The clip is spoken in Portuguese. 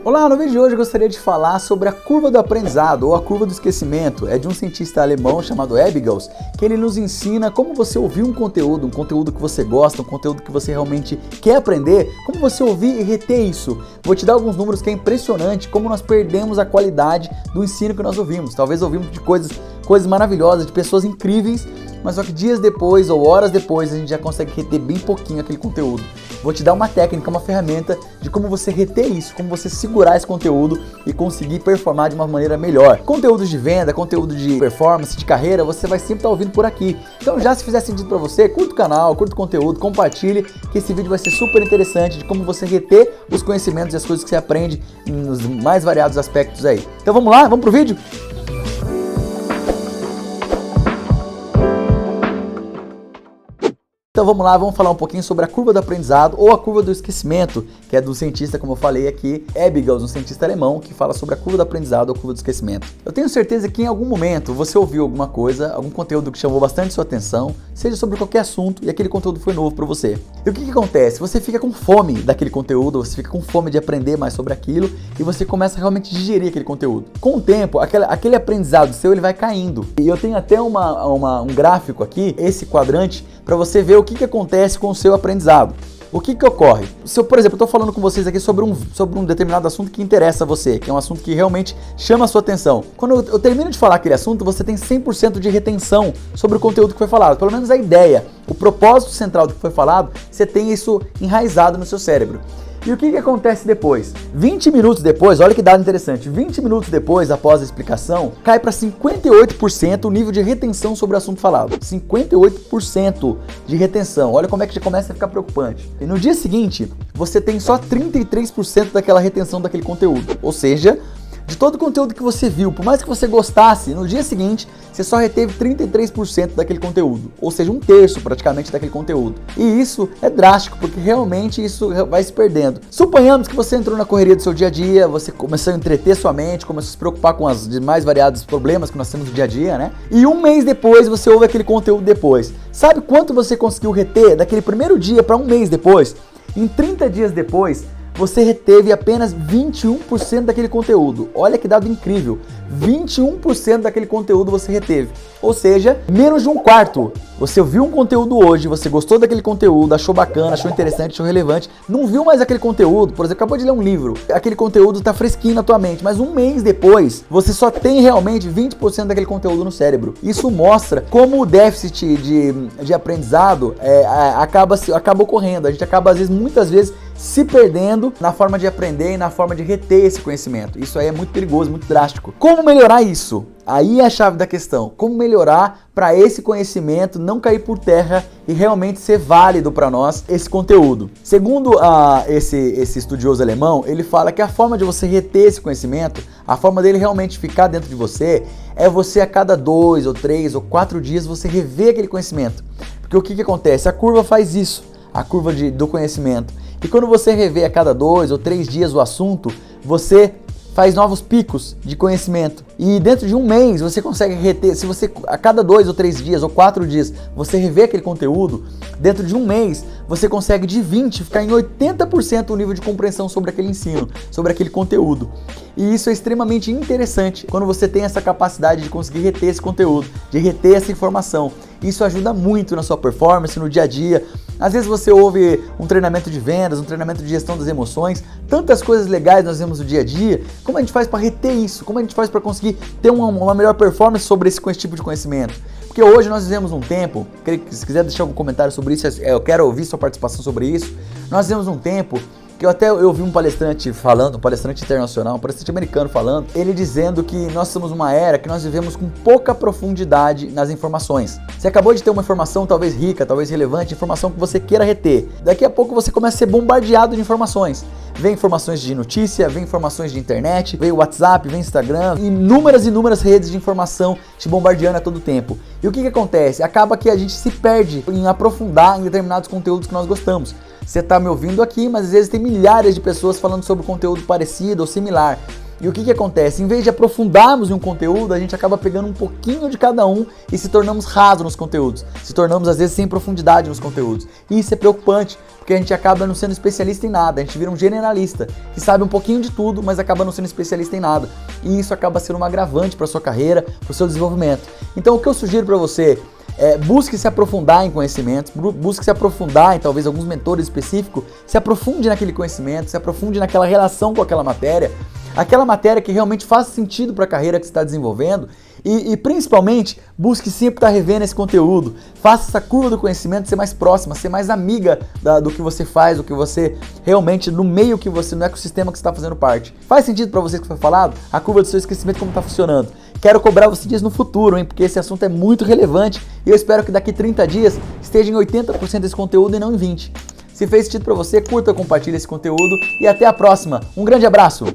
Olá, no vídeo de hoje eu gostaria de falar sobre a curva do aprendizado ou a curva do esquecimento. É de um cientista alemão chamado Ebbinghaus, que ele nos ensina como você ouvir um conteúdo que você gosta, um conteúdo que você realmente quer aprender, como você ouvir e reter isso. Vou te dar alguns números que é impressionante como nós perdemos a qualidade do ensino que nós ouvimos. Talvez ouvimos de coisas maravilhosas, de pessoas incríveis, mas só que dias depois ou horas depois a gente já consegue reter bem pouquinho aquele conteúdo. Vou te dar uma técnica, uma ferramenta de como você reter isso, como você segurar esse conteúdo e conseguir performar de uma maneira melhor. Conteúdos de venda, conteúdo de performance, de carreira, você vai sempre estar ouvindo por aqui. Então já se fizer sentido para você, curta o canal, curta o conteúdo, compartilhe, que esse vídeo vai ser super interessante de como você reter os conhecimentos e as coisas que você aprende nos mais variados aspectos aí. Então vamos lá, vamos pro vídeo? Então vamos lá, vamos falar um pouquinho sobre a curva do aprendizado ou a curva do esquecimento, que é do cientista, como eu falei aqui, Ebbinghaus, um cientista alemão que fala sobre a curva do aprendizado ou a curva do esquecimento. Eu tenho certeza que em algum momento você ouviu alguma coisa, algum conteúdo que chamou bastante sua atenção, seja sobre qualquer assunto, e aquele conteúdo foi novo para você. E o que acontece? Você fica com fome daquele conteúdo, você fica com fome de aprender mais sobre aquilo e você começa a realmente digerir aquele conteúdo. Com o tempo, aquele aprendizado seu ele vai caindo. E eu tenho até um gráfico aqui, esse quadrante, para você ver o que acontece com o seu aprendizado. O que ocorre? Se eu, por exemplo, estou falando com vocês aqui sobre um determinado assunto que interessa a você, que é um assunto que realmente chama a sua atenção. Quando eu termino de falar aquele assunto, você tem 100% de retenção sobre o conteúdo que foi falado. Pelo menos a ideia, o propósito central do que foi falado, você tem isso enraizado no seu cérebro. E o que acontece depois? 20 minutos depois, olha que dado interessante, 20 minutos depois, após a explicação, cai para 58% o nível de retenção sobre o assunto falado. 58% de retenção, olha como é que já começa a ficar preocupante. E no dia seguinte, você tem só 33% daquela retenção daquele conteúdo, ou seja, de todo o conteúdo que você viu, por mais que você gostasse, no dia seguinte, você só reteve 33% daquele conteúdo, ou seja, 1/3 praticamente daquele conteúdo. E isso é drástico, porque realmente isso vai se perdendo. Suponhamos que você entrou na correria do seu dia a dia, você começou a entreter sua mente, começou a se preocupar com os demais variados problemas que nós temos no dia a dia, né? E um mês depois, você ouve aquele conteúdo depois. Sabe quanto você conseguiu reter daquele primeiro dia para um mês depois? Em 30 dias depois, você reteve apenas 21% daquele conteúdo. Olha que dado incrível, 21% daquele conteúdo você reteve, ou seja, menos de um quarto. Você viu um conteúdo hoje, você gostou daquele conteúdo, achou bacana, achou interessante, achou relevante, não viu mais aquele conteúdo, por exemplo, acabou de ler um livro, aquele conteúdo está fresquinho na tua mente, mas um mês depois, você só tem realmente 20% daquele conteúdo no cérebro. Isso mostra como o déficit de aprendizado acaba ocorrendo. A gente acaba, muitas vezes, se perdendo na forma de aprender e na forma de reter esse conhecimento. Isso aí é muito perigoso, muito drástico. Como melhorar isso? Aí é a chave da questão. Como melhorar para esse conhecimento não cair por terra e realmente ser válido para nós esse conteúdo? Segundo esse estudioso alemão, ele fala que a forma de você reter esse conhecimento, a forma dele realmente ficar dentro de você, é você a cada 2 ou 3 ou 4 dias você rever aquele conhecimento. Porque o que acontece? A curva faz isso, a curva do conhecimento. E quando você rever a cada 2 ou 3 dias o assunto, você faz novos picos de conhecimento. E dentro de um mês você consegue reter, se você a cada 2 ou 3 dias ou 4 dias você rever aquele conteúdo, dentro de um mês você consegue de 20 ficar em 80% o nível de compreensão sobre aquele ensino, sobre aquele conteúdo. E isso é extremamente interessante quando você tem essa capacidade de conseguir reter esse conteúdo, de reter essa informação. Isso ajuda muito na sua performance, no dia a dia. Às vezes você ouve um treinamento de vendas, um treinamento de gestão das emoções, tantas coisas legais nós vemos no dia a dia. Como a gente faz para reter isso? Como a gente faz para conseguir ter uma melhor performance sobre esse tipo de conhecimento? Porque hoje nós vivemos um tempo, se quiser deixar algum comentário sobre isso, eu quero ouvir sua participação sobre isso. Nós vivemos um tempo que eu vi um palestrante falando, um palestrante internacional, um palestrante americano falando, ele dizendo que nós estamos numa era que nós vivemos com pouca profundidade nas informações. Você acabou de ter uma informação talvez rica, talvez relevante, informação que você queira reter. Daqui a pouco você começa a ser bombardeado de informações. Vem informações de notícia, vem informações de internet, vem WhatsApp, vem Instagram, inúmeras redes de informação te bombardeando a todo tempo. E o que acontece? Acaba que a gente se perde em aprofundar em determinados conteúdos que nós gostamos. Você está me ouvindo aqui, mas às vezes tem milhares de pessoas falando sobre conteúdo parecido ou similar. E o que acontece? Em vez de aprofundarmos em um conteúdo, a gente acaba pegando um pouquinho de cada um e se tornamos rasos nos conteúdos. Se tornamos, às vezes, sem profundidade nos conteúdos. E isso é preocupante, porque a gente acaba não sendo especialista em nada. A gente vira um generalista, que sabe um pouquinho de tudo, mas acaba não sendo especialista em nada. E isso acaba sendo um agravante para a sua carreira, para o seu desenvolvimento. Então, o que eu sugiro para você busque se aprofundar em conhecimentos, busque se aprofundar em talvez alguns mentores específicos, se aprofunde naquele conhecimento, se aprofunde naquela relação com aquela matéria que realmente faz sentido para a carreira que você está desenvolvendo e principalmente busque sempre estar revendo esse conteúdo, faça essa curva do conhecimento ser mais próxima, ser mais amiga do que você faz, do que você realmente, no meio que você, no ecossistema que você está fazendo parte. Faz sentido para você que foi falado? A curva do seu esquecimento, como está funcionando? Quero cobrar você disso no futuro, hein? Porque esse assunto é muito relevante e eu espero que daqui 30 dias esteja em 80% desse conteúdo e não em 20%. Se fez sentido para você, curta, compartilhe esse conteúdo e até a próxima. Um grande abraço!